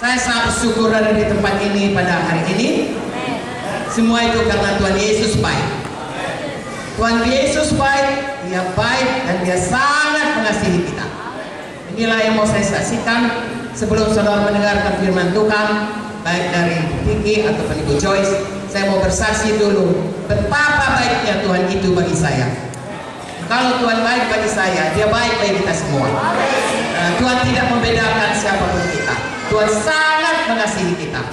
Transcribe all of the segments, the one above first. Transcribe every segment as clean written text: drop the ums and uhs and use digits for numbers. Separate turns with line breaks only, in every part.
Saya sangat bersyukur ada di tempat ini pada hari ini. Semua itu karena Tuhan Yesus baik. Tuhan Yesus baik, Dia baik dan Dia sangat mengasihi kita. Inilah yang mau saya saksikan sebelum saudara mendengarkan firman Tuhan, baik dari Vicky ataupun Ibu Joyce. Saya mau bersaksi dulu betapa baiknya Tuhan itu bagi saya. Kalau Tuhan baik bagi saya, Dia baik bagi kita semua. Tuhan tidak membedakan siapapun kita. Tuhan sangat mengasihi kita.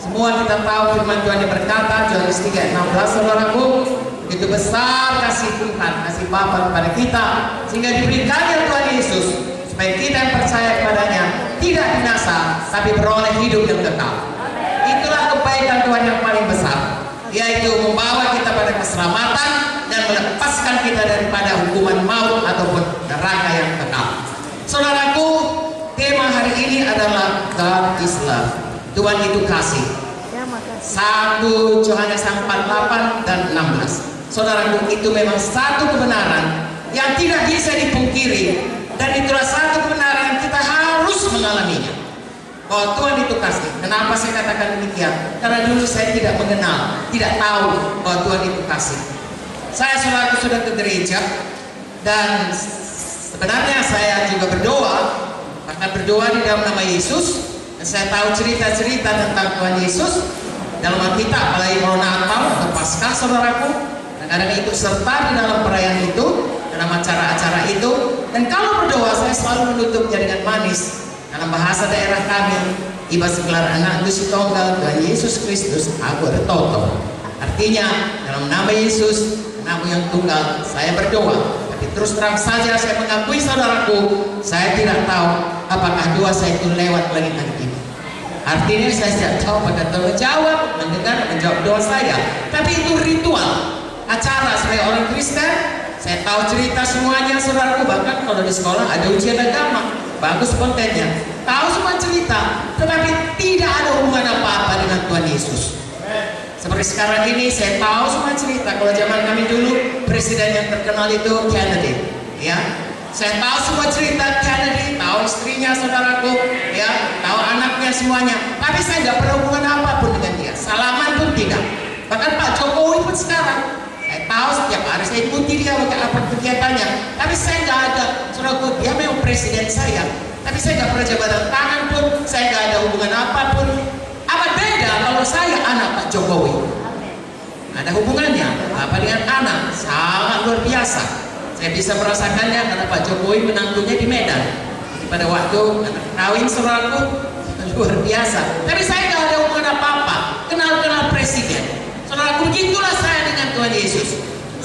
Semua kita tahu firman Tuhan yang berkata, Yohanes 3:16, saudaraku, begitu besar kasih Tuhan, kasih Bapa kepada kita, sehingga diberikannya Tuhan Yesus supaya kita yang percaya kepadanya tidak binasa, tapi beroleh hidup yang kekal. Itulah kebaikan Tuhan yang paling besar, yaitu membawa kita pada keselamatan dan melepaskan kita daripada hukuman maut ataupun neraka yang kekal. Saudaraku, tema hari ini adalah God is love. Tuhan itu kasih. 1 Yohanes 4:8 dan 16. Saudaraku, itu memang satu kebenaran yang tidak bisa dipungkiri, dan itulah satu kebenaran yang kita harus mengalaminya. Bahwa Tuhan itu kasih. Kenapa saya katakan demikian? Karena dulu saya tidak mengenal, tidak tahu bahwa Tuhan itu kasih. Saya saudaraku sudah ke gereja, dan sebenarnya saya juga berdoa, bahkan berdoa di dalam nama Yesus. Dan saya tahu cerita-cerita tentang Tuhan Yesus dalam Alkitab, apalagi kalau Natal atau Paskah, saudaraku. Kadang-kadang ikut serta di dalam perayaan itu, dalam acara-acara itu. Dan kalau berdoa, saya selalu menutupnya dengan manis. Dalam bahasa daerah kami, iba segelar anak Gusti Tunggal Tuhan Yesus Kristus, aku bertoto. Artinya, dalam nama Yesus, nama yang tunggal, saya berdoa. Tapi terus terang saja saya mengakui saudaraku, saya tidak tahu apakah doa saya itu lewat langit ini. Artinya saya tidak tahu apakah Tuhan menjawab, menjawab doa saya. Tapi itu ritual, acara sebagai orang Kristen. Saya tahu cerita semuanya saudaraku, bahkan kalau di sekolah ada ujian agama, bagus kontennya, tahu semua cerita, tetapi tidak ada hubungan apa-apa dengan Tuhan Yesus. Seperti sekarang ini saya tahu semua cerita. Kalau zaman kami dulu, presiden yang terkenal itu Kennedy, ya. Saya tahu semua cerita Kennedy, tahu istrinya saudaraku, ya, tahu anaknya semuanya. Tapi saya nggak pernah hubungan apapun dengan dia, salaman pun tidak. Bahkan Pak Jokowi pun sekarang, saya tahu setiap hari saya ikuti dia apa kegiatannya. Tapi saya nggak ada, saudaraku, dia memang presiden saya. Tapi saya nggak pernah jabatan tangan pun, saya nggak ada hubungan apapun. Apa beda kalau saya anak Pak Jokowi? Ada hubungannya apa dengan anak? Sangat luar biasa. Saya bisa merasakannya karena Pak Jokowi menantunya di Medan. Pada waktu anak kawin saudaraku, luar biasa. Tapi saya nggak ada hubungan apa-apa. Kenal-kenal presiden. Saudaraku, begitulah saya dengan Tuhan Yesus.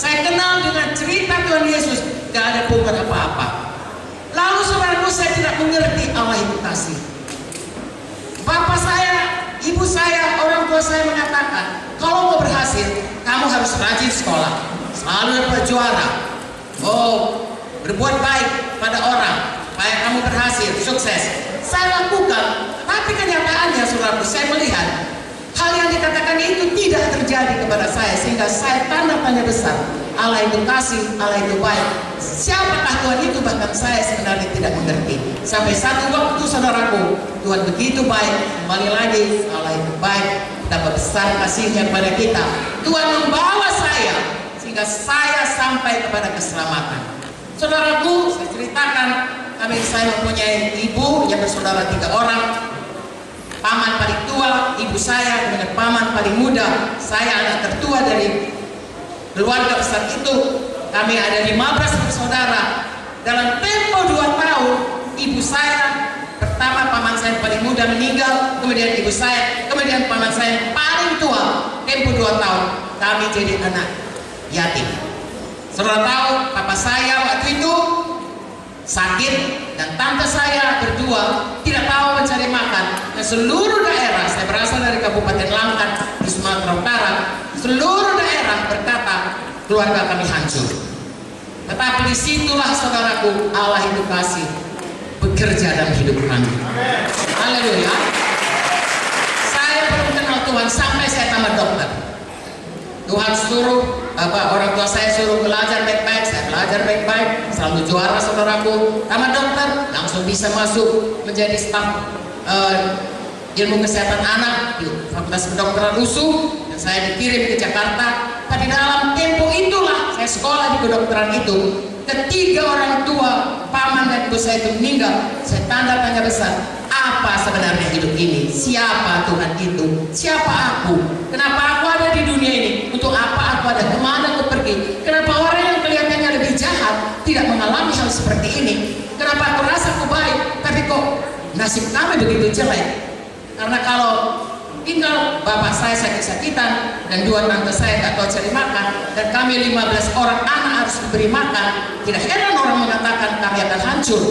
Saya kenal dengan cerita Tuhan Yesus, nggak ada hubungan apa-apa. Lalu saudaraku, saya tidak mengerti Allah itu kasih. Bapak saya, ibu saya, orang tua saya mengatakan, kalau mau berhasil, kamu harus rajin sekolah, selalu dapat juara. Oh, berbuat baik pada orang, supaya kamu berhasil, sukses. Saya lakukan, tapi kenyataannya saudaraku, saya melihat hal yang dikatakan itu tidak terjadi kepada saya, sehingga saya tanda tanya besar. Allah itu kasih, Allah itu baik. Siapakah Tuhan itu? Bahkan saya sebenarnya tidak mengerti. Sampai satu waktu saudaraku, Tuhan begitu baik. Kembali lagi, Allah itu baik. Betapa besar kasihnya kepada kita. Tuhan membawa saya sehingga saya sampai kepada keselamatan. Saudaraku, saya ceritakan, saya mempunyai ibu yang bersaudara 3 orang. Paman paling tua, ibu saya, dengan paman paling muda. Saya anak tertua dari keluarga besar itu. Kami ada 15 bersaudara. Dalam tempo 2 tahun, ibu saya, pertama paman saya paling muda meninggal, kemudian ibu saya, kemudian paman saya paling tua. Tempo 2 tahun, kami jadi anak yatim. Saudara tahu, papa saya waktu itu sakit, dan tante saya berdua tidak tahu mencari makan. Dan seluruh daerah, saya berasal dari Kabupaten Langkat di Sumatera Utara, seluruh daerah berkata keluarga kami hancur. Tetapi disitulah saudaraku, Allah itu kasih bekerja dalam hidup kami. Haleluya. Saya belum kenal Tuhan sampai saya tamat dokter. Tuhan suruh, orang tua saya suruh belajar baik-baik, saya belajar baik-baik, selalu juara saudaraku. Tamat dokter, langsung bisa masuk menjadi staf ilmu kesehatan anak di Fakultas Kedokteran USU, dan saya dikirim ke Jakarta. Tapi dalam tempo itulah saya sekolah di kedokteran itu, ketiga orang tua, paman dan ibu saya itu meninggal. Saya tanda tanya besar, apa sebenarnya hidup ini? Siapa Tuhan itu? Siapa aku? Kenapa aku ada di dunia ini? Untuk apa aku ada? Kemana aku pergi? Kenapa orang yang kelihatannya lebih jahat tidak mengalami hal seperti ini? Kenapa aku rasa aku baik, tapi kok nasib kami begitu jelek? Karena kalau tinggal bapak saya sakit-sakitan dan dua tante saya tak tahu cari makan, dan kami 15 orang anak harus diberi makan, tidak heran orang mengatakan kami akan hancur.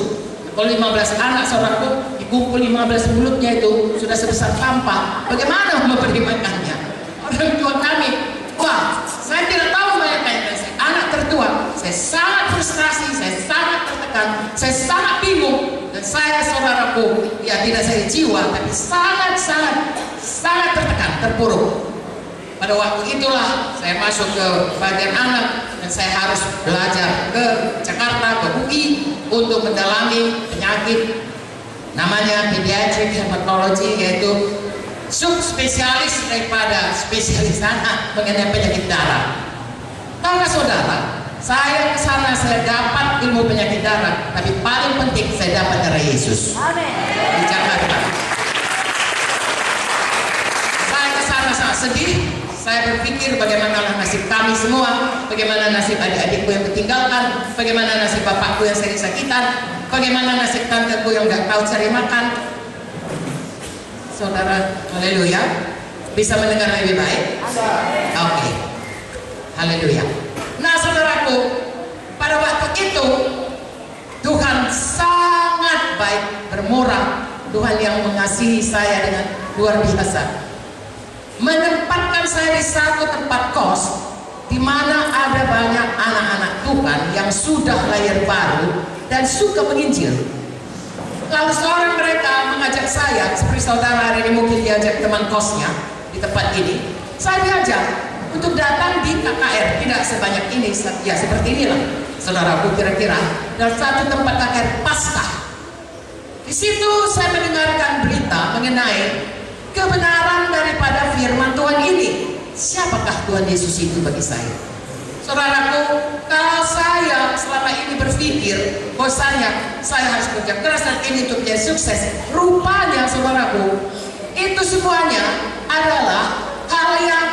Kalau 15 anak saudaraku dikumpul 15 mulutnya itu sudah sebesar sampah, bagaimana memberi makannya? Orang tua kami, wah, saya tidak tahu bayangkan, saya anak tertua, saya sangat frustrasi, saya sangat tertekan, saya sangat bingung. Dan saya saudaraku, ya tidak saya jiwa, tapi sangat tertekan, terpuruk. Pada waktu itulah saya masuk ke bagian anak, dan saya harus belajar ke Jakarta, ke UI untuk mendalami penyakit namanya pediatric hematology, yaitu subspesialis daripada spesialis anak mengenai penyakit darah. Tahukah saudara, saya ke sana saya dapat ilmu penyakit darah, tapi paling penting saya dapat darah Yesus. Amin. Di Jakarta. Saya ke sana sangat sedih. Saya berpikir bagaimana nasib kami semua, bagaimana nasib adik-adikku yang ketinggalkan, bagaimana nasib bapakku yang sakit-sakitan, bagaimana nasib tanteku yang nggak tahu cari makan. Saudara, haleluya, bisa mendengar lebih baik? Oke. Haleluya. Nah saudaraku, pada waktu itu Tuhan sangat baik, bermurah. Tuhan yang mengasihi saya dengan luar biasa, menempatkan saya di satu tempat kos di mana ada banyak anak-anak Tuhan yang sudah lahir baru dan suka menginjil. Lalu seorang mereka mengajak saya, seperti saudara hari ini mungkin diajak teman kosnya di tempat ini, saya diajak untuk datang di KKR, tidak sebanyak ini, ya seperti inilah saudaraku kira-kira, dalam satu tempat KKR Paskah. Di situ saya mendengarkan berita mengenai kebenaran daripada firman Tuhan ini. Siapakah Tuhan Yesus itu bagi saya? Saudaraku, kalau saya selama ini berpikir bahwasanya saya harus kerja keras dan ini untuk menjadi sukses, rupanya saudaraku, itu semuanya adalah hal yang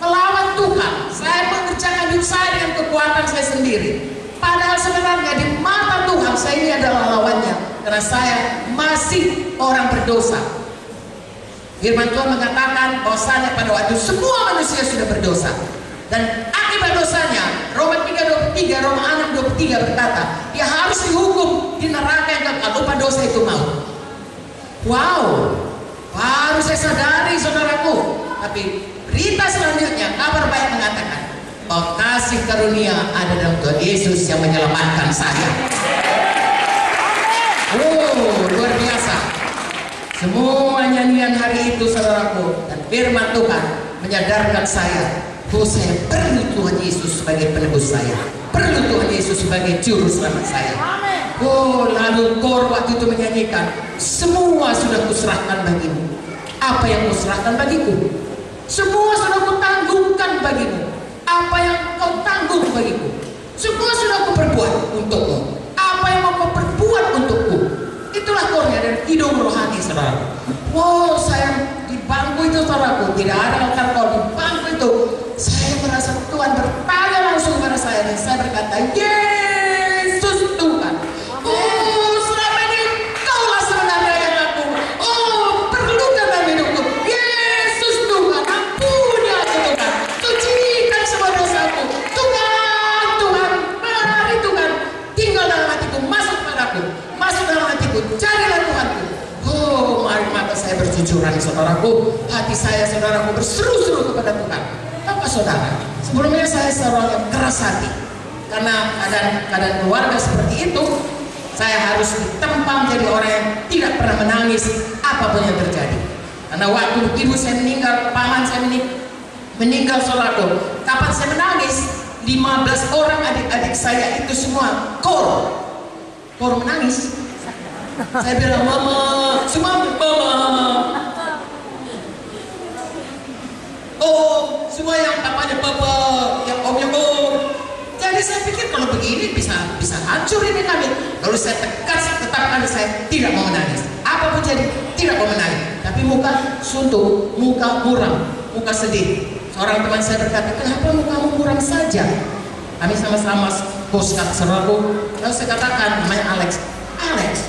melawan Tuhan. Saya mengerjakan hidup saya dengan kekuatan saya sendiri. Padahal sebenarnya di mata Tuhan saya ini adalah lawannya, karena saya masih orang berdosa. Firman Tuhan mengatakan bahwasanya pada waktu semua manusia sudah berdosa, dan akibat dosanya, Roma 3:23, Roma 6:23 berkata, dia harus dihukum di neraka yang kekal, lupa dosa itu maut. Wow, baru saya sadari saudaraku. Tapi berita selanjutnya, kabar baik mengatakan bahwa kasih karunia ada dalam Tuhan Yesus yang menyelamatkan saya. Oh, luar biasa. Semua nyanyian hari itu saudaraku dan firman Tuhan menyadarkan saya bahwa saya perlu Tuhan Yesus sebagai penebus saya, perlu Tuhan Yesus sebagai juru selamat saya. Oh, lalu kor waktu itu menyanyikan, semua sudah kuserahkan bagimu. Apa yang kuserahkan bagiku? Semua sudah kutanggungkan bagimu. Apa yang kau tanggung bagiku? Semua sudah kuperbuat untukmu. Apa yang mau kau perbuat untukku? Itulah kornya dan hidung rohani saudara. Wow, saya di bangku itu saudaraku, tidak ada altar kor di bangku itu. Saya merasa Tuhan bertanya langsung kepada saya dan saya berkata, Yesus Tuhan. Oh, selama ini kaulah sebenarnya yang aku perlukan dalam hidupku. Yesus Tuhan, ampuni aku Tuhan, cucikan semua dosaku. Tuhan, mari Tuhan, tinggal dalam hatiku, masuk padaku, masuk dalam hatiku, carilah Tuhanku. Oh, mari mata saya berjujuran saudaraku, hati saya saudaraku berseru-seru kepada Tuhan. Apa saudara? Sebelumnya saya seorang yang keras hati karena keadaan keluarga seperti itu. Saya harus ditempa menjadi orang yang tidak pernah menangis apapun yang terjadi. Karena waktu ibu saya meninggal, paman saya meninggal saudaraku, kapan saya menangis? 15 orang adik-adik saya itu semua kor menangis. Saya bilang, mama, semua mama, Om, semua yang papanya papa, yang omnya om. Jadi saya pikir kalau begini bisa hancur ini kami. Lalu saya tetapkan saya tidak mau menangis. Apapun jadi tidak mau menangis. Tapi muka suntuk, muka muram, muka sedih. Seorang teman saya berkata, kenapa mukamu muram saja? Kami sama-sama postcard saudaraku. Lalu saya katakan, namanya Alex. Alex,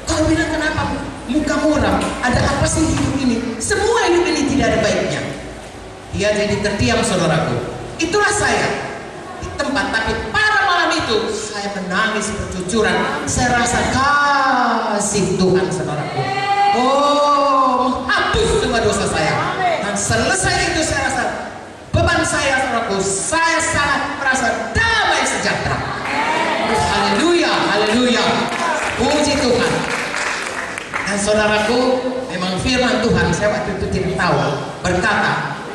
kau bilang kenapa muka muram? Ada apa sih hidup ini? Semua hidup ini tidak ada baiknya. Dia jadi terdiam saudaraku. Itulah saya. Tempat, tapi pada malam itu saya menangis bercucuran. Saya rasa kasih Tuhan saudaraku. Oh, menghapus semua dosa saya. Dan selesai itu saya rasa beban saya saudaraku. Saya sangat merasa damai sejahtera. Haleluya, haleluya. Puji Tuhan. Dan saudaraku, memang firman Tuhan saya waktu itu tidak tahu berkata,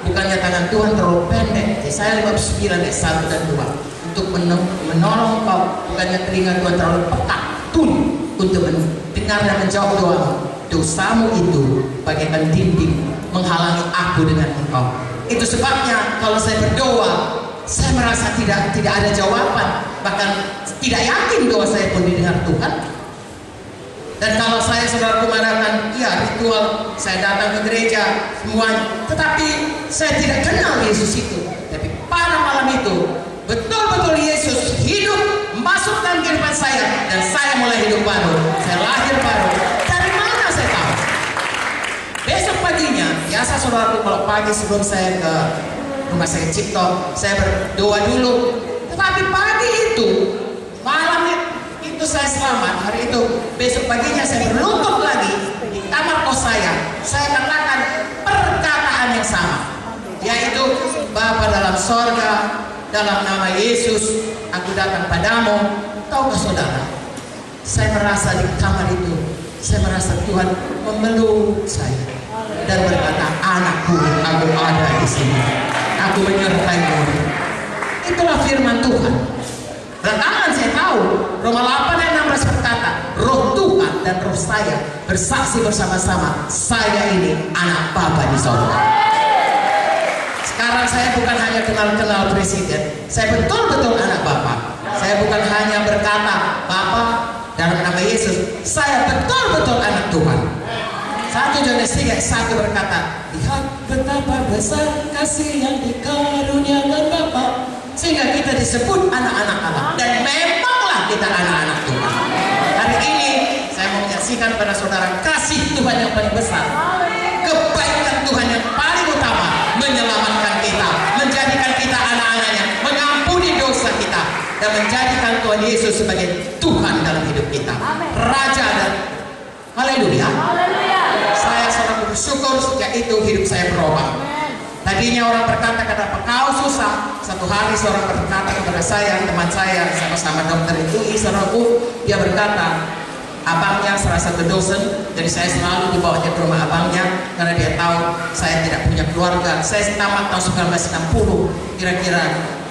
bukannya tangan Tuhan terlalu pendek. Yesaya 59 ayat 1 dan 2 untuk menolong kau. Bukannya telinga Tuhan terlalu peka tuli untuk mendengar dan menjawab doamu. Dosamu itu bagaikan dinding menghalangi aku dengan engkau. Itu sebabnya kalau saya berdoa, saya merasa tidak ada jawaban, bahkan tidak yakin doa saya pun didengar Tuhan. Dan kalau saya saudaraku mengatakan, ya ritual, saya datang ke gereja, semuanya, tetapi saya tidak kenal Yesus itu. Tapi pada malam itu, betul-betul Yesus hidup, masuk dalam kehidupan saya, dan saya mulai hidup baru. Saya lahir baru. Dari mana saya tahu? Besok paginya, biasa saudaraku kalau pagi sebelum saya ke rumah sakit Cipto, saya berdoa dulu. Tetapi pagi itu, malamnya, itu saya selamat. Hari itu besok paginya saya berlutut lagi di kamar kos saya katakan perkataan yang sama, yaitu Bapa dalam sorga, dalam nama Yesus aku datang padamu. Tahukah saudara, saya merasa di kamar itu, saya merasa Tuhan memeluk saya dan berkata, anakku, aku ada di sini, aku menyertai-mu. Itulah firman Tuhan. Belakangan saya tahu Roma 8 ayat 16 berkata, roh Tuhan dan roh saya bersaksi bersama-sama, saya ini anak Bapa di sorga. Sekarang saya bukan hanya kenal presiden, saya betul-betul anak Bapa. Saya bukan hanya berkata Bapa dalam nama Yesus, saya betul-betul anak Tuhan. 1 Yohanes 3 ayat 1 berkata, lihat betapa besar kasih yang dikaruniakan Bapa, sehingga kita disebut anak-anak Allah. Dan memanglah kita anak-anak Tuhan. Hari ini saya mau menyaksikan pada saudara kasih Tuhan yang paling besar, kebaikan Tuhan yang paling utama, menyelamatkan kita, menjadikan kita anak-anaknya, mengampuni dosa kita, dan menjadikan Tuhan Yesus sebagai Tuhan dalam hidup kita, Raja. Dan haleluya. Saya sangat bersyukur sejak itu hidup saya berubah. Tadinya orang berkata, kenapa kau susah? Satu hari seorang berkata kepada saya, teman saya sama-sama dokter itu, saudaraku, dia berkata, abangnya salah satu dosen, jadi saya selalu dibawanya ke rumah abangnya karena dia tahu saya tidak punya keluarga. Saya tamat tahun 1960, kira-kira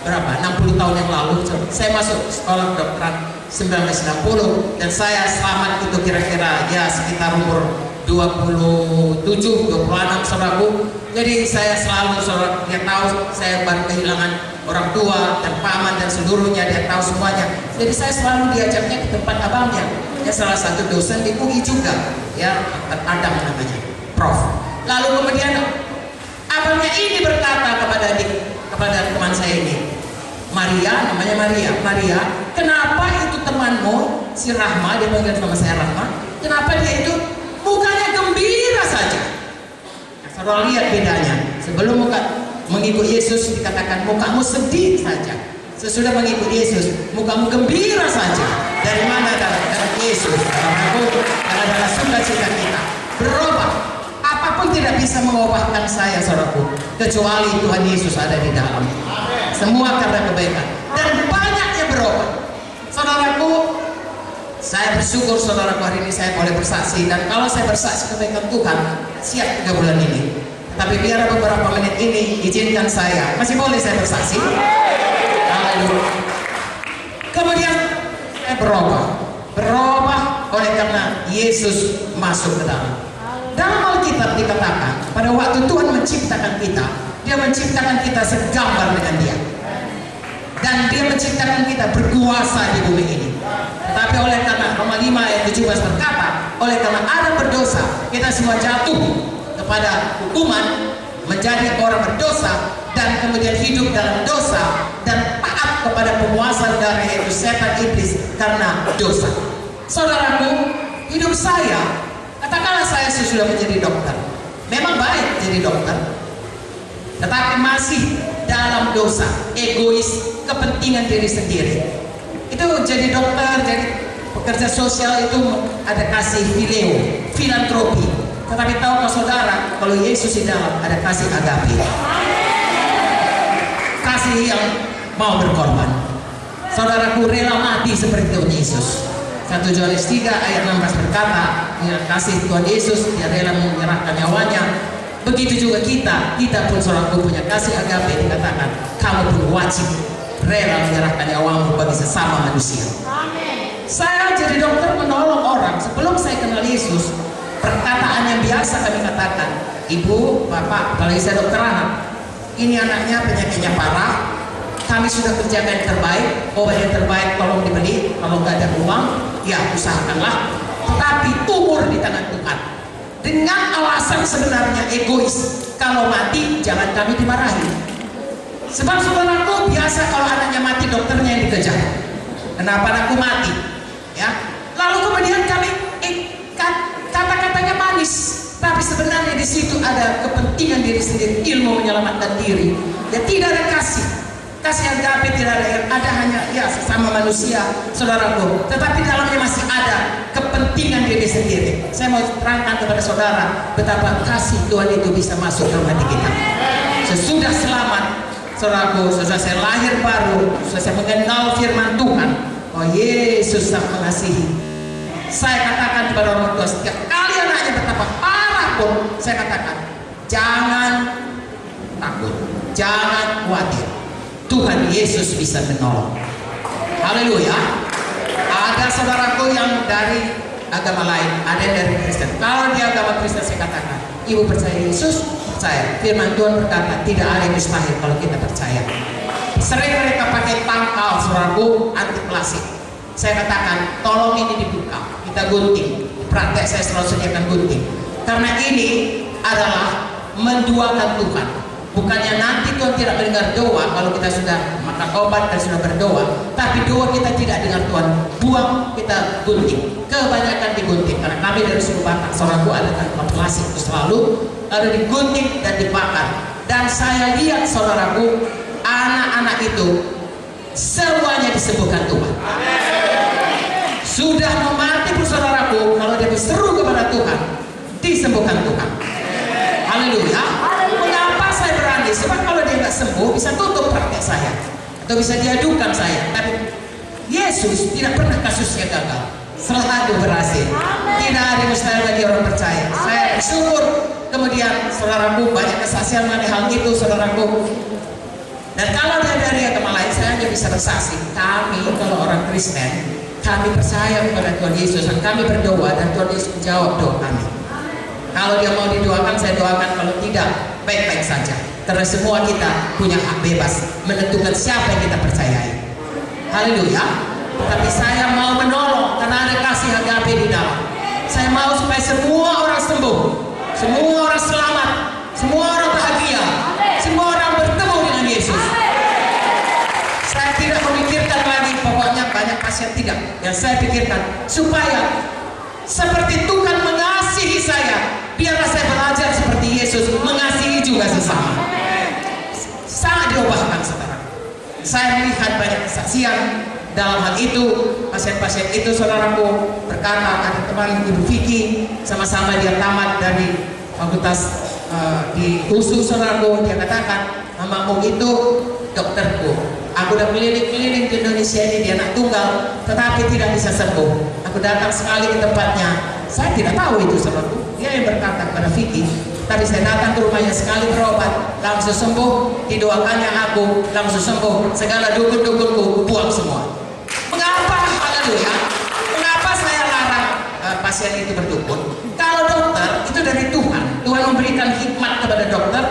berapa? 60 tahun yang lalu. Saya masuk sekolah kedokteran 1960 dan saya selamat itu kira-kira ya sekitar umur 27, 26 saudaraku. Jadi saya selalu, saudara, dia tahu saya baru kehilangan orang tua dan paman dan seluruhnya, dia tahu semuanya. Jadi saya selalu diajaknya ke tempat abangnya. Ya salah satu dosen di UI juga, ya Adam namanya, Prof. Lalu kemudian abangnya ini berkata kepada teman saya ini, Maria, namanya Maria, kenapa itu temanmu si Rahma, dia panggil nama saya Rahma, kenapa dia itu mukanya gembira saja? Saudara lihat bedanya. Sebelum mengikut Yesus dikatakan mukamu sedih saja. Sesudah mengikut Yesus mukamu gembira saja. Dari mana? Dari Yesus. Karena sukacita kita berubah. Apapun tidak bisa mengubahkan saya, saudaraku, kecuali Tuhan Yesus ada di dalam. Semua karena kebaikan dan banyaknya berubah. Saudaraku, saya bersyukur saudaraku hari ini saya boleh bersaksi, dan kalau saya bersaksi kebaikan Tuhan siap 3 bulan ini. Tapi biar beberapa menit ini izinkan saya, masih boleh saya bersaksi? Haleluya. Kemudian saya berubah oleh karena Yesus masuk ke dalam. Dalam Alkitab dikatakan pada waktu Tuhan menciptakan kita, Dia menciptakan kita segambar dengan Dia. Dan Dia menciptakan kita berkuasa di bumi ini. Tetapi oleh karena Roma 5 ayat 17 berkata, oleh karena ada berdosa, kita semua jatuh kepada hukuman, menjadi orang berdosa, dan kemudian hidup dalam dosa, dan taat kepada penguasa darah yaitu setan iblis karena dosa. Saudaraku, hidup saya, katakanlah saya sudah menjadi dokter. Memang baik jadi dokter, tetapi masih dalam dosa, egois, kepentingan diri sendiri. Itu jadi dokter, jadi pekerja sosial itu ada kasih fileo, filantropi. Tetapi tahukah saudara, kalau Yesus di dalam ada kasih agape, kasih yang mau berkorban. Saudaraku rela mati seperti Tuhan Yesus. 1 Yohanes 3 ayat 16 berkata, kasih Tuhan Yesus, Dia rela menyerahkan nyawanya. Begitu juga kita pun saudaraku punya kasih agape, dikatakan kamu pun wajib rela menyerahkan nyawamu bagi sesama manusia. Amen. Saya jadi dokter menolong orang. Sebelum saya kenal Yesus, perkataan yang biasa kami katakan, ibu, bapak, apalagi saya dokter anak, ini anaknya penyakitnya parah, kami sudah kerjakan yang terbaik, obat yang terbaik tolong dibeli, kalau nggak ada uang, ya usahakanlah, tetapi umur di tangan Tuhan. Dengan alasan sebenarnya egois, kalau mati jangan kami dimarahi. Sebab saudaraku biasa kalau anaknya mati dokternya yang dikejar. Kenapa anakku mati? Ya. Lalu kemudian kami kata-katanya manis, tapi sebenarnya di situ ada kepentingan diri sendiri, ilmu menyelamatkan diri. Ya tidak ada kasih agape, tidak ada, yang ada hanya ya sesama manusia, saudaraku. Tetapi dalamnya masih ada kepentingan diri sendiri. Saya mau terangkan kepada saudara betapa kasih Tuhan itu bisa masuk dalam hati kita. Sesudah selamat, saudaraku, sesudah saya lahir baru, sesudah saya mengenal firman Tuhan, oh Yesus sangat mengasihi. Saya katakan kepada orang tua, setiap kali anaknya betapa parah pun, saya katakan jangan takut, jangan khawatir, Tuhan Yesus bisa menolong. Haleluya. Ada saudaraku yang dari agama lain, ada yang dari Kristen. Kalau di agama Kristen saya katakan, ibu percaya Yesus, percaya. Firman Tuhan berkata tidak ada yang mustahil kalau kita percaya. Sering mereka pakai tangkal saudaraku anti plastik. Saya katakan tolong ini dibuka, kita gunting. Praktek saya selalu sediakan gunting. Karena ini adalah menduakan Tuhan. Bukannya nanti Tuhan tidak mendengar doa kalau kita sudah makan obat dan sudah berdoa, tapi doa kita tidak dengar Tuhan, buang, kita gunting. Kebanyakan digunting karena kami dari suku Batak, saudaraku ada tanpa plastik itu selalu ada digunting dan dibakar. Dan saya lihat saudaraku, anak-anak itu semuanya disembuhkan Tuhan. Sudah mau mati pun saudaraku, kalau dia berseru kepada Tuhan, disembuhkan Tuhan. Haleluya. Mengapa saya berani? Sebab kalau dia nggak sembuh, bisa tutup praktek saya atau bisa diadukan saya. Tapi Yesus tidak pernah kasusnya gagal, selalu berhasil. Tidak ada yang mustahil bagi orang percaya. Saya bersyukur. Kemudian saudaraku banyak kesaksian mengenai hal itu, saudaraku. Dan kalau dia dari agama lain, saya hanya bisa bersaksi. Kami kalau orang Kristen, kami percaya kepada Tuhan Yesus dan kami berdoa dan Tuhan Yesus menjawab doa kami. Kalau dia mau didoakan, saya doakan. Kalau tidak, baik-baik saja. Karena semua kita punya hak bebas menentukan siapa yang kita percayai. Haleluya. Tapi saya mau menolong karena ada kasih agape di dalam. Saya mau supaya semua orang sembuh, semua orang selamat, semua orang bahagia, semua orang bertemu dengan Yesus. Saya tidak memikirkan lagi, pokoknya banyak pasien tidak. Yang saya pikirkan supaya seperti Tuhan mengasihi saya, biarlah saya belajar seperti Yesus mengasihi juga sesama. Sangat diubahkan, saudara. Saya melihat banyak kesaksian dalam hal itu. Pasien-pasien itu, saudaraku, berkata ada teman Ibu Vicky, sama-sama dia tamat dari fakultas di USU, saudaraku. Dia katakan, mamamu itu dokterku. Aku udah keliling-keliling di Indonesia ini, dia anak tunggal, tetapi tidak bisa sembuh. Aku datang sekali ke tempatnya, saya tidak tahu itu saudaraku. Dia yang berkata kepada Vicky, tapi saya datang ke rumahnya sekali berobat, langsung sembuh. Didoakannya aku, langsung sembuh. Segala dukun-dukunku buang semua. Mengapa? Haleluya. Mengapa saya larang pasien itu berdukun? Kalau dokter itu dari Tuhan, Tuhan memberikan hikmat kepada dokter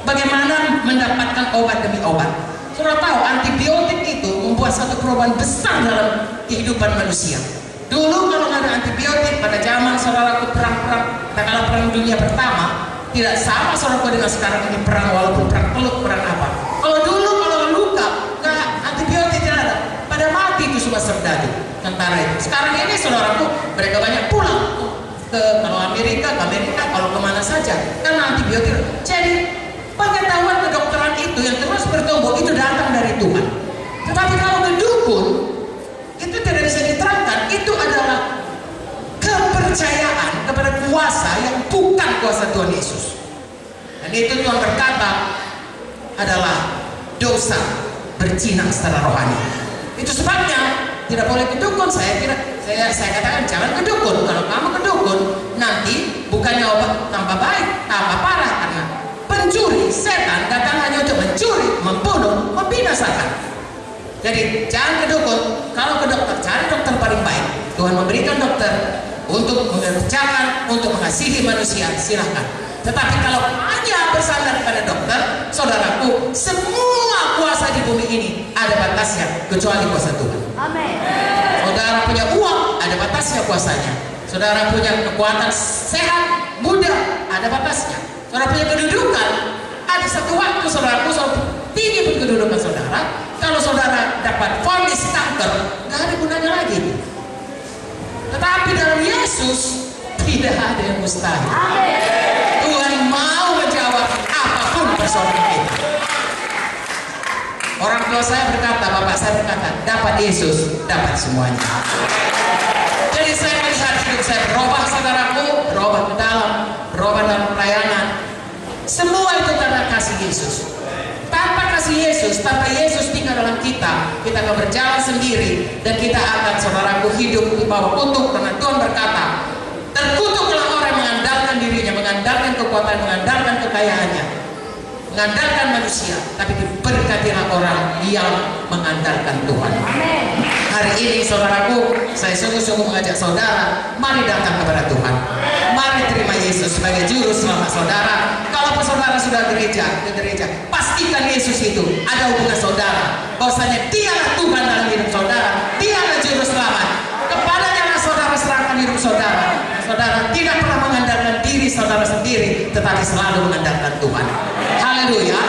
Bagaimana mendapatkan obat demi obat? Saudara tahu antibiotik itu membuat satu perubahan besar dalam kehidupan manusia. Dulu kalau nggak ada antibiotik pada zaman saudaraku perang-perang, katakanlah perang dunia pertama, tidak sama saudaraku dengan sekarang ini perang, walaupun perang teluk, perang apa. Kalau dulu kalau luka nggak antibiotik tidak ada, pada mati itu semua serdadu tentara itu. Sekarang ini saudaraku mereka banyak pulang ke kalau Amerika, kalau kemana saja karena antibiotik. Jadi pengetahuan kedokteran itu yang terus bertumbuh itu datang dari Tuhan. Tetapi kalau kedukun itu tidak bisa diterangkan, itu adalah kepercayaan kepada kuasa yang bukan kuasa Tuhan Yesus. Dan itu Tuhan berkata adalah dosa berzina secara rohani. Itu sebabnya tidak boleh kedukun. Saya katakan jangan kedukun. Kalau kamu kedukun, nanti bukannya obat tambah baik, tambah parah, karena pencuri, setan datang hanya untuk mencuri, membunuh, membinasakan. Jadi jangan ke dukun. Kalau ke dokter, cari dokter paling baik. Tuhan memberikan dokter untuk mengerjakan, untuk mengasihi manusia, silahkan. Tetapi kalau hanya bersandar pada dokter, saudaraku, semua kuasa di bumi ini ada batasnya, kecuali kuasa Tuhan. Amin. Saudara punya uang, ada batasnya kuasanya. Saudara punya kekuatan sehat, muda, ada batasnya. Saudara punya kedudukan, ada satu waktu saudaraku tinggi pun kedudukan saudara. Kalau saudara dapat vonis kanker, nggak ada gunanya lagi. Tetapi dalam Yesus tidak ada yang mustahil. Tuhan mau menjawab apapun persoalan kita. Orang tua saya berkata, bapak saya berkata, dapat Yesus, dapat semuanya. Jadi saya melihat hidup saya berubah, saudaraku, berubah ke dalam, berubah dalam pelayanan. Semua itu karena kasih Yesus. Tanpa kasih Yesus, tanpa Yesus tinggal dalam kita akan berjalan sendiri dan kita akan, saudaraku, hidup di bawah kutuk. Karena Tuhan berkata, terkutuklah orang yang mengandalkan dirinya, mengandalkan kekuatan, mengandalkan kekayaannya, mengandalkan manusia, tapi diberkatilah orang yang mengandalkan Tuhan. Amin. Hari ini saudaraku, saya sungguh-sungguh mengajak saudara, mari datang kepada Tuhan. Mari terima Yesus sebagai juru selamat saudara. Kalau saudara sudah ke gereja, pastikan Yesus itu ada hubungan saudara. Bahwasanya dialah Tuhan dalam hidup saudara, dialah juru selamat. Kepadanya saudara serahkan hidup saudara. Saudara tidak pernah mengandalkan diri saudara sendiri, tetapi selalu mengandalkan Tuhan. Haleluya.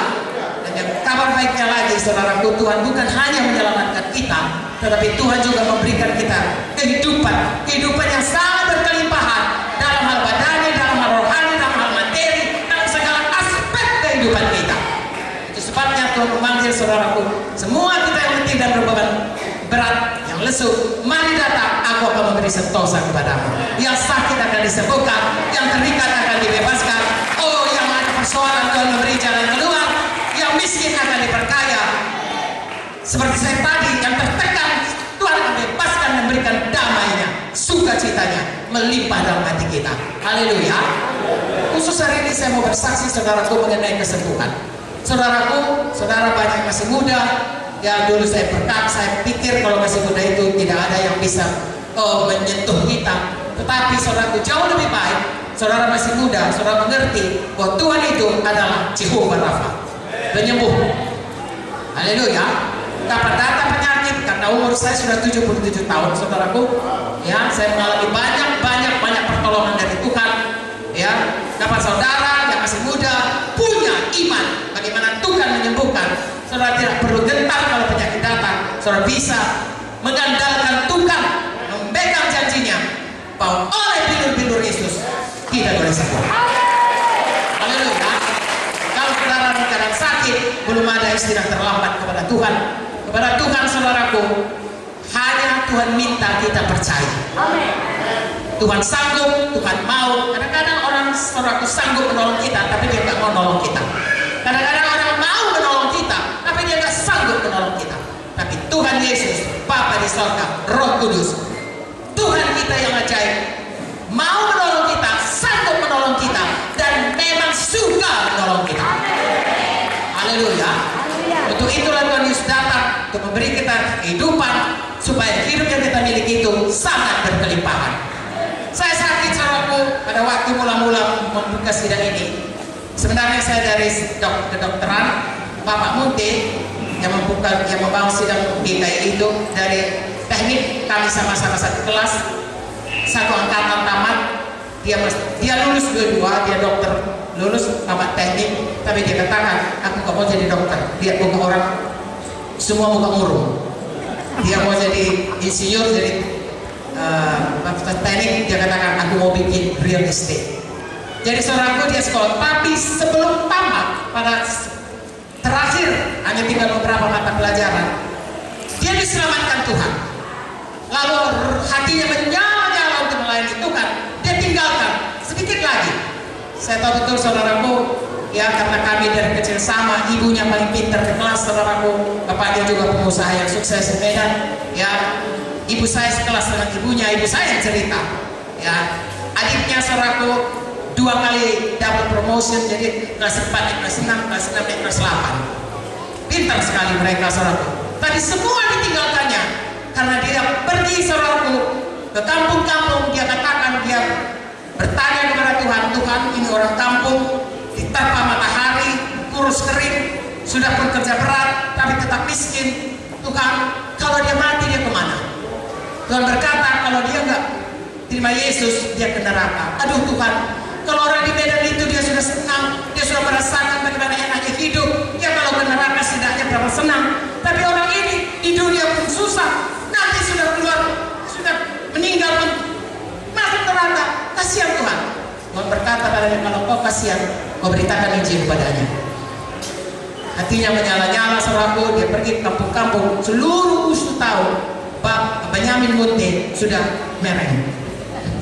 Dan yang kabar baiknya lagi, saudaraku, Tuhan bukan hanya menyelamatkan kita, tetapi Tuhan juga memberikan kita kehidupan yang sangat berkelimpahan dalam hal badani, dalam hal rohani, dalam hal materi, dalam segala aspek kehidupan kita. Itu sebabnya Tuhan memanggil saudaraku, semua kita yang letih dan berbeban berat, yang lesu, mari datang, aku akan memberi sentosa kepadamu. Yang sakit akan disembuhkan, yang terikat akan dibebaskan. Oh, yang ada persoalan, Tuhan memberi jalan keluar. Yang miskin akan diperkaya. Seperti saya tadi, yang tertekan, Tuhan akan bebaskan dan memberikan damainya, sukacitanya melimpah dalam hati kita. Haleluya. Khusus hari ini saya mau bersaksi, saudaraku, mengenai kesembuhan. Saudaraku, saudara banyak masih muda. Ya, dulu saya pikir kalau masih muda itu tidak ada yang bisa menyentuh kita. Tetapi saudaraku, jauh lebih baik saudara masih muda, saudara mengerti bahwa Tuhan itu adalah Jehovah Rafa, penyembuh. Haleluya. Dapat data penyakit, karena umur saya sudah 77 tahun, saudaraku. Ya, saya mengalami banyak pertolongan dari Tuhan. Ya, dapat saudara yang masih muda punya iman bagaimana Tuhan menyembuhkan. Saudara tidak perlu gentar kalau penyakit datang. Saudara bisa mengandalkan Tuhan, memegang janjinya bahwa oleh bilur-bilur Yesus kita boleh sembuh. Haleluya. Kalau saudara di keadaan sakit, belum ada istilah terlambat kepada Tuhan. Kepada Tuhan, saudaraku, hanya Tuhan minta kita percaya. Amin. Tuhan sanggup, Tuhan mau. Kadang-kadang orang, saudaraku, sanggup menolong kita, tapi dia nggak mau nolong kita. Kadang-kadang orang mau menolong kita, tapi dia nggak sanggup menolong kita. Tapi Tuhan Yesus, Bapa di sorga, Roh Kudus, Tuhan kita yang ajaib, mau menolong kita, sanggup menolong kita, dan memang suka menolong kita. Haleluya. Untuk itulah Tuhan Yesus datang untuk memberi kita kehidupan, supaya hidup yang kita miliki itu sangat berkelimpahan. Saya sakit, saudaraku, pada waktu mula-mula membuka sidang ini. Sebenarnya saya dari kedokteran. Bapak Munte yang membawa sidang DKI itu dari teknik, kami sama-sama satu kelas, satu angkatan tamat. Dia lulus dua-dua, dia dokter lulus tamat teknik, tapi dia katakan aku gak mau jadi dokter. Dia bukan orang semua muka murung. Dia mau jadi insinyur, jadi teknik. Dia katakan aku mau bikin real estate. Jadi saudaraku dia sekolah, tapi sebelum tamat pada terakhir hanya tinggal beberapa mata pelajaran, dia diselamatkan Tuhan. Lalu hatinya menyala-nyala untuk melayani Tuhan. Dia tinggalkan sedikit lagi. Saya tahu betul saudaraku, ya karena kami dari kecil sama, ibunya paling pintar di kelas saudaraku, bapaknya juga pengusaha yang sukses di Medan. Ya, ibu saya sekelas dengan ibunya, ibu saya yang cerita. Ya, adiknya saudaraku 2 kali dapat promotion, jadi kelas 4 naik kelas 6, kelas 6 naik kelas 8. Pintar sekali mereka saudaraku. Tadi semua ditinggalkannya karena dia pergi saudaraku ke kampung-kampung. Dia katakan, dia bertanya kepada Tuhan, Tuhan ini orang kampung diterpa matahari, kurus kering, sudah bekerja berat tapi tetap miskin. Tuhan, kalau dia mati dia kemana? Tuhan berkata kalau dia nggak terima Yesus dia ke neraka. Aduh Tuhan, kalau orang di Medan itu dia sudah senang, dia sudah merasakan bagaimana enaknya hidup. Ya kalau ke neraka setidaknya berapa senang. Tapi orang ini di dunia pun susah. Nanti sudah keluar, sudah meninggal pun masuk neraka. Kasihan Tuhan. Tuhan berkata padanya, kalau kau kasihan, kau beritakan Injil kepadanya. Hatinya menyala-nyala saudaraku. Dia pergi ke kampung-kampung. Seluruh usul tahu Benyamin Munte sudah mereng.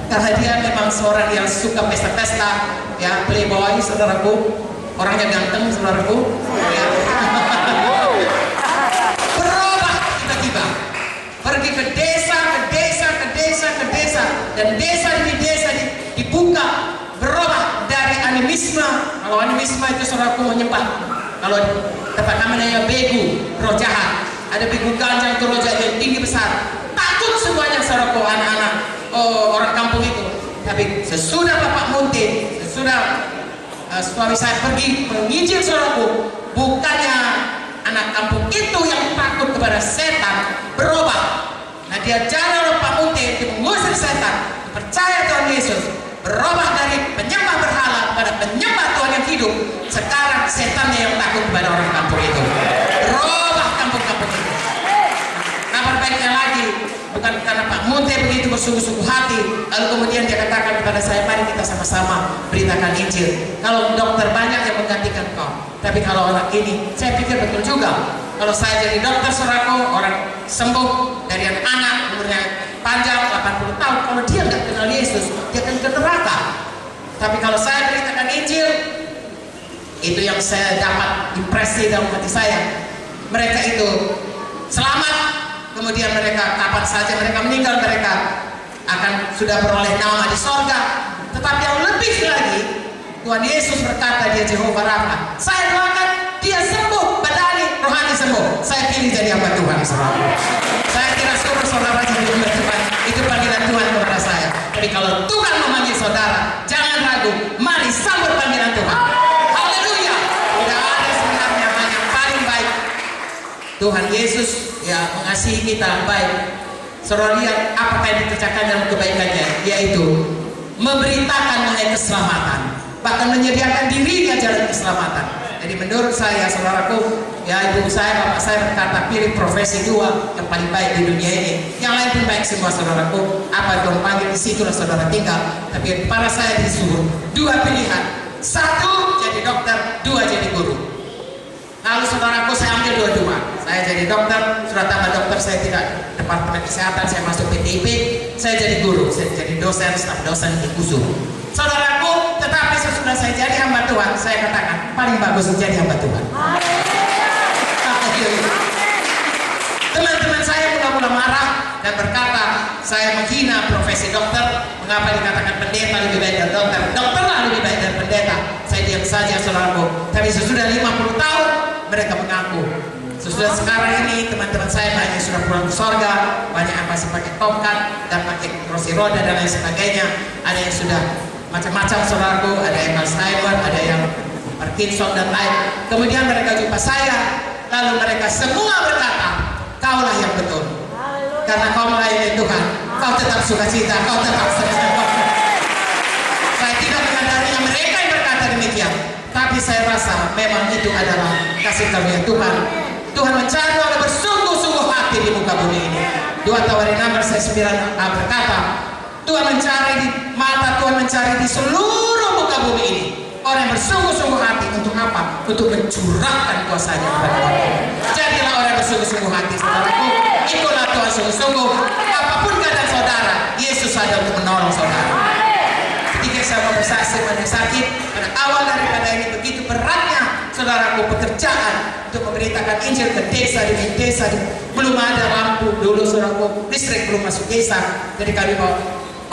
Karena dia memang seorang yang suka pesta-pesta, ya playboy saudaraku, orangnya ganteng saudaraku. Ya. Berubah tiba-tiba, pergi ke desa, dan desa demi desa dibuka, berubah dari animisme. Kalau animisme itu saudaraku menyembah, kalau tempat namanya begu, roh jahat. Ada begu ganja itu roh jahat yang tinggi besar. Takut semuanya saudaraku, anak-anak orang kampung itu. Tapi sesudah Bapak Munte, sesudah suami saya pergi menginjil saudaraku, bukannya anak kampung itu yang takut kepada setan berubah. Nah dia jalan Bapak Munte untuk mengusir setan, percaya Tuhan Yesus, berubah dari penyembah berhala kepada penyembah Tuhan yang hidup. Sekarang setannya yang takut kepada orang kampung itu. Berubah kampung-kampung itu. Nah perbaiknya lagi, bukan karena Pak Munte begitu bersungguh-sungguh hati, lalu kemudian dia katakan kepada saya, mari kita sama-sama beritakan Injil. Kalau dokter banyak yang menggantikan kau, tapi kalau orang ini, saya pikir betul juga. Kalau saya jadi dokter saudaraku, orang sembuh dari yang anak umurnya panjang 80 tahun, kalau dia nggak kenal Yesus, dia akan ke neraka. Tapi kalau saya beritakan Injil, itu yang saya dapat impresi dalam hati saya. Mereka itu selamat. Kemudian mereka kapan saja mereka meninggal, mereka akan sudah beroleh nama di sorga. Tetapi yang lebih lagi, Tuhan Yesus berkata, dia Jehovah Rafa. Saya doakan dia sembuh, badani, rohani sembuh. Saya pilih jadi hamba Tuhan, saudara. Saya tidak suruh saudara jadi hamba Tuhan. Itu panggilan Tuhan kepada saya. Tapi kalau Tuhan memanggil saudara, jangan ragu, mari sambut panggilan Tuhan. Haleluya. Tidak ada sebenarnya hanya paling baik. Tuhan Yesus ya mengasihi kita baik. Saudara lihat apa yang dikerjakan dalam kebaikannya, yaitu memberitakan mengenai keselamatan, bahkan menyediakan dirinya jalan keselamatan. Jadi menurut saya saudaraku, ya ibu saya, bapak saya berkata pilih profesi dua yang paling baik di dunia ini. Yang lain pun baik semua saudaraku. Apa Tuhan panggil di situlah saudara tinggal. Tapi para saya disuruh dua pilihan, satu jadi dokter, dua jadi guru. Lalu saudaraku saya ambil dua-dua. Saya jadi dokter, sudah tambah dokter saya tidak departemen kesehatan, saya masuk PTIP, saya jadi guru, saya jadi dosen, staf dosen di USU. Saudaraku, tetapi sesudah saya jadi hamba Tuhan, saya katakan paling bagus menjadi hamba Tuhan. Teman-teman saya mula-mula marah dan berkata, saya menghina profesi dokter. Mengapa dikatakan pendeta lebih baik dari dokter? Dokterlah lebih baik dari pendeta. Saya diam saja saudaraku. Tapi sesudah 50 tahun mereka mengaku. Sesudah sekarang ini teman-teman saya banyak yang sudah pulang ke sorga, banyak yang masih pakai tongkat dan pakai kursi roda dan lain sebagainya. Ada yang sudah macam-macam saudaraku, ada yang Alzheimer, ada yang Parkinson dan lain. Kemudian mereka jumpa saya, lalu mereka semua berkata, kaulah yang betul, karena kau melayani Tuhan, kau tetap sukacita, kau tetap senang. Saya tidak menyadarinya mereka yang berkata demikian, tapi saya rasa memang itu adalah kasih karunia Tuhan. Tuhan mencari orang bersungguh-sungguh hati di muka bumi ini. 2 Tawarin 6:9 berkata, Tuhan mencari di mata, Tuhan mencari di seluruh muka bumi ini orang yang bersungguh-sungguh hati. Untuk apa? Untuk mencurahkan kuasanya kepada orang. Jadilah orang yang bersungguh-sungguh hati, saudaraku. Ikulah Tuhan sungguh-sungguh. Apapun keadaan saudara, Yesus ada untuk menolong saudara. Ketika saya mau bersaksi mengenai sakit, pada awal daripada ini begitu beratnya, saudaraku, pekerjaan untuk memberitakan Injil ke desa demi desa. Belum ada lampu dulu, saudaraku, listrik belum masuk desa. Jadi kami bawa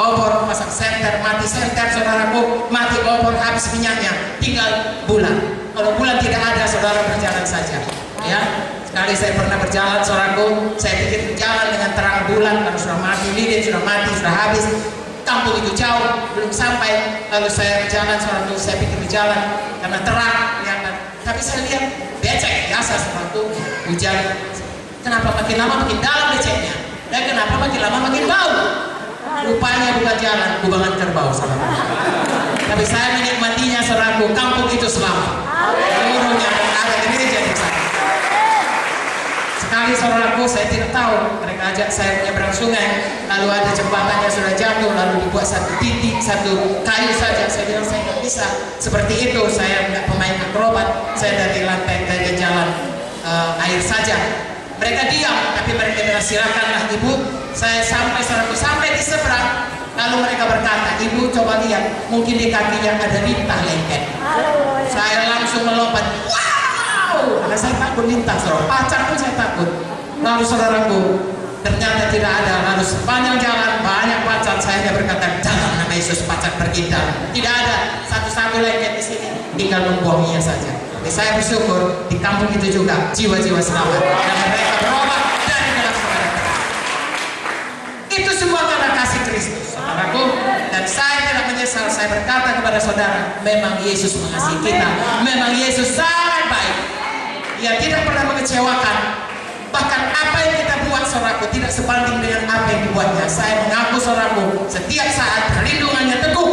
obor, pasang senter, mati senter, saudaraku, mati obor, habis minyaknya, tinggal bulan. Kalau bulan tidak ada, saudara berjalan saja. Ya, sekali saya pernah berjalan, saudaraku, saya pikir berjalan dengan terang bulan, kalau sudah mati, lilin sudah mati, sudah habis. Kampung itu jauh, belum sampai. Lalu saya berjalan, saudaraku, saya pikir berjalan karena terang, kelihatan. Tapi saya lihat becek biasa, saudaraku, hujan. Kenapa makin lama makin dalam beceknya? Dan kenapa makin lama makin bau? Rupanya bukan jalan, kubangan kerbau, saudara. Tapi saya menikmatinya, saudaraku, kampung itu selamat. Seluruhnya ada gereja di sana. Sekali, saudaraku, saya tidak tahu, mereka ajak saya menyeberang sungai, lalu ada jembatannya sudah jatuh, lalu dibuat satu titik, satu kayu saja. Saya bilang saya nggak bisa seperti itu, saya nggak pemain akrobat, saya dari lantai dari jalan air saja. Mereka diam, tapi mereka bilang silakanlah ibu. Saya sampai, saudaraku, sampai di seberang. Lalu mereka berkata, ibu coba lihat, mungkin di kakinya ada lintah lengket. Saya langsung melompat, wow, karena saya takut lintah, saudara. Pacar pun saya takut. Lalu, saudaraku, ternyata tidak ada. Lalu sepanjang jalan banyak pacar. Saya hanya berkata, jangan nama Yesus, pacar berkita. Tidak ada satu-satu lengket di sini, tinggal membuangnya saja. Jadi saya bersyukur di kampung itu juga jiwa-jiwa selamat dan mereka berubah dari gelap kepada terang. Itu semua karena kasih Kristus, saudaraku. Dan saya tidak menyesal. Saya berkata kepada saudara, memang Yesus mengasihi kita. Memang Yesus sangat baik. Ia tidak pernah mengecewakan. Bahkan apa yang kita buat, saudaraku, tidak sebanding dengan apa yang dibuatnya. Saya mengaku, saudaraku, setiap saat perlindungannya teguh,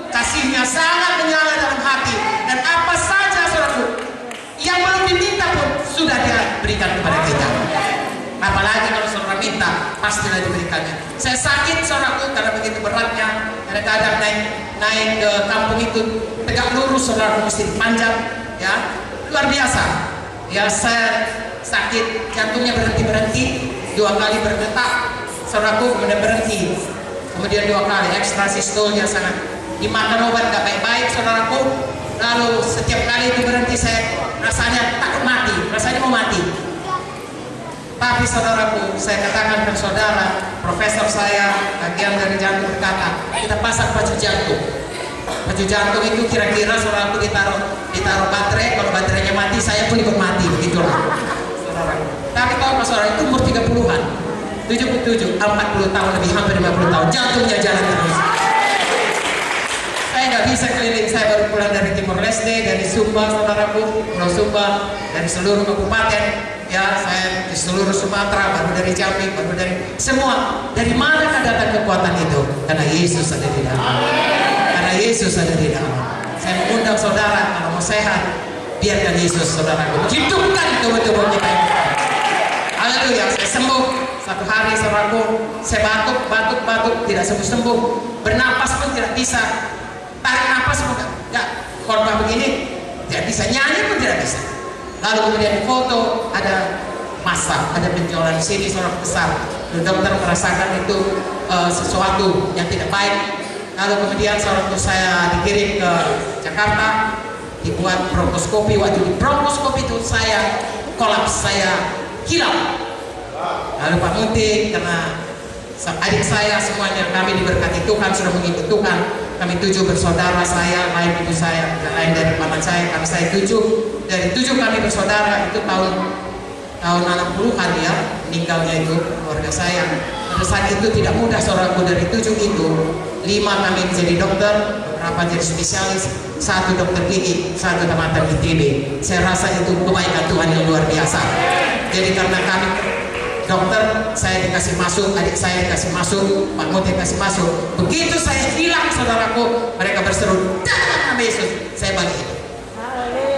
kasihnya sangat menyala dalam hati. Dan apa saja, saudaraku, yang belum diminta pun sudah dia berikan kepada kita. Apalagi kalau saudara minta, pastilah diberikannya. Saya sakit, saudaraku, karena begitu beratnya. Kadang-kadang naik ke kampung itu tegak lurus, saudaraku, mesti panjang, ya, luar biasa. Ya, saya sakit, jantungnya berhenti 2 kali berdetak, saudaraku, kemudian berhenti, kemudian 2 kali ekstra sistolnya sangat. Dimakan obat gak baik-baik, saudaraku. Lalu setiap kali itu berhenti, saya rasanya takut mati, rasanya mau mati. Tapi, saudaraku, saya katakan ke saudara, profesor saya, bagian dari jantung, berkata, kita pasang baju jantung. Baju jantung itu kira-kira, saudaraku, ditaruh baterai. Kalau baterainya mati, saya pun ikut mati, begitulah, saudaraku. Tapi kalau saudara itu umur 30-an, 77, 40 tahun lebih, hampir 50 tahun, jantungnya jalan terus. Saya nggak bisa keliling. Saya baru pulang dari Timor Leste, dari Sumba, saudaraku, Pulau Sumba, dari seluruh kabupaten. Ya, saya di seluruh Sumatera, baru dari Jambi, baru dari semua. Dari manakah datang kekuatan itu? Karena Yesus ada di dalam. Karena Yesus ada di dalam. Saya mengundang saudara, kalau mau sehat, biarkan Yesus, saudaraku, hidupkan tubuh-tubuh kita. Haleluya. Saya sembuh. Satu hari, saudaraku, saya batuk, tidak sembuh-sembuh. Bernapas pun tidak bisa. Tarik napas pun enggak. Khotbah begini tidak bisa, nyanyi pun tidak bisa. Lalu kemudian di foto ada masa, ada benjolan di sini, seorang besar. Dokter merasakan itu sesuatu yang tidak baik. Lalu kemudian seorang saya dikirim ke Jakarta, dibuat bronkoskopi. Waktu di bronkoskopi itu saya kolaps, saya hilang. Lalu Pak Muti, karena adik saya semuanya, kami diberkati Tuhan, sudah mengikut Tuhan. Kami 7 bersaudara, saya, lain ibu saya, dan lain dari paman saya. Kami 7. Dari 7 kami bersaudara, itu tahun 60-an ya, meninggalnya itu keluarga saya. Pada saat itu tidak mudah, saudaraku. Dari 7 itu 5 kami menjadi dokter, berapa jadi spesialis, satu dokter gigi, satu tamatan ITB. Saya rasa itu kebaikan Tuhan yang luar biasa. Jadi karena kami dokter, saya dikasih masuk, adik saya dikasih masuk, Pak Muti dikasih masuk. Begitu saya hilang, saudaraku, mereka berseru, dalam nama Yesus, saya balik.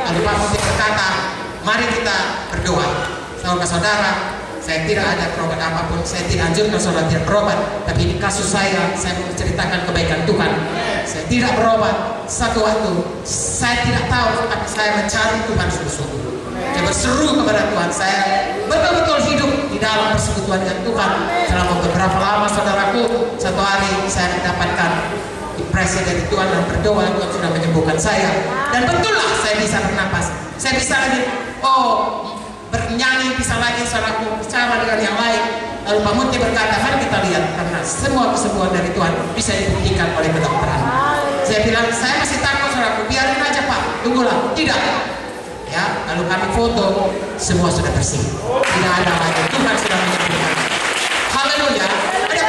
Lalu Pak Muti berkata, mari kita berdoa. Saudara-saudara, saya tidak ada berobat apapun, saya tidak anjurkan saudara tidak berobat, tapi ini kasus saya menceritakan kebaikan Tuhan. Saya tidak berobat. Satu waktu saya tidak tahu, tapi saya mencari Tuhan sungguh-sungguh. Saya berseru kepada Tuhan, saya betul-betul hidup di dalam persekutuan dengan Tuhan selama beberapa lama, saudaraku. Satu hari saya mendapatkan impresi dari Tuhan dan berdoa, Tuhan sudah menyembuhkan saya, dan betullah saya bisa bernapas, saya bisa lagi bernyanyi, bisa lagi saudaraku bicara dengan yang lain. Lalu Pak Muti berkata, mari kita lihat, karena semua kesembuhan dari Tuhan bisa dibuktikan oleh kedokteran. Saya bilang, saya masih takut saudaraku, biarin aja Pak, tunggulah. Tidak. Ya, lalu kami foto, semua sudah bersih, tidak ada lagi, Tuhan sudah menyembuhkan. Haleluya. Ada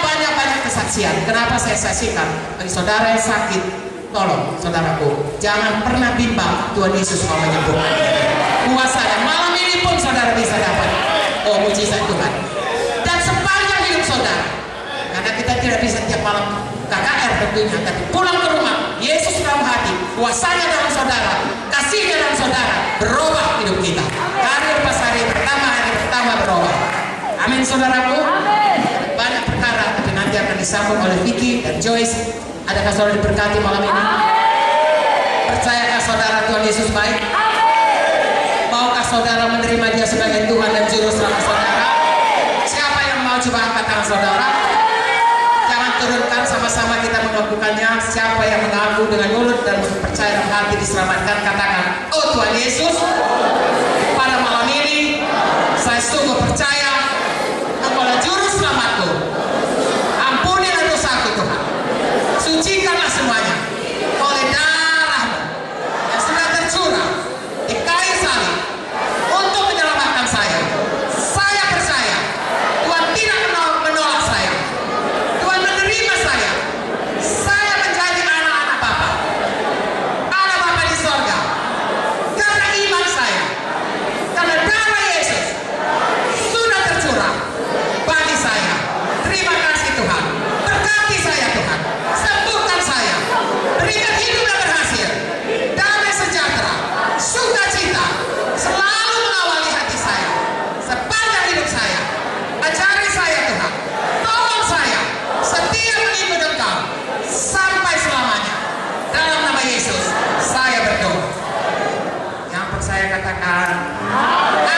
banyak kesaksian. Kenapa saya saksikan? Bagi saudara yang sakit, tolong saudaraku, jangan pernah bimbang, Tuhan Yesus mau menyembuhkan. Kuasanya malam ini pun saudara bisa dapat, oh mujizat Tuhan. Dan sepanjang hidup saudara, karena kita tidak bisa tiap malam KKR tentunya, tapi pulang ke rumah, Yesus dalam hati, kuasanya dalam saudara, kasihnya dalam saudara, berubah hidup kita. Hari lepas hari pertama berubah. Amin saudaraku. Amin. Banyak perkara, tapi nanti akan disambung oleh Vicky dan Joyce. Adakah saudara diberkati malam ini? Amin. Percayakah saudara Tuhan Yesus baik? Amin. Maukah saudara menerima Dia sebagai Tuhan dan Juru Selamat saudara? Siapa yang mau coba angkat tangan saudara? Jangan turunkan, sama-sama kita mengakukannya. Siapa yang mengaku dengan mulut dan percaya dalam hati diselamatkan, katakan, oh Tuhan Yesus, pada malam ini saya sungguh percaya Engkau adalah Juru Selamatku. Ampunilah dosaku Tuhan, sucikanlah semuanya oleh darah-Mu yang sudah tercurah di kayu salib untuk menyelamatkan saya. Saya percaya Tuhan tidak menolak saya, Tuhan menerima saya. Saya menjadi anak-anak Bapa, anak Bapa di sorga, karena iman saya, karena darah Yesus sudah tercurah bagi saya. Terima kasih Tuhan, berkati saya Tuhan, sembuhkan saya, berikan hidup yang berhasil, damai sejahtera, sukacita selalu mengawali hati saya sepanjang hidup saya. Ajari saya Tuhan, tolong saya setia mengikut Engkau sampai selamanya. Dalam nama Yesus saya berdoa. Yang percaya katakan amin.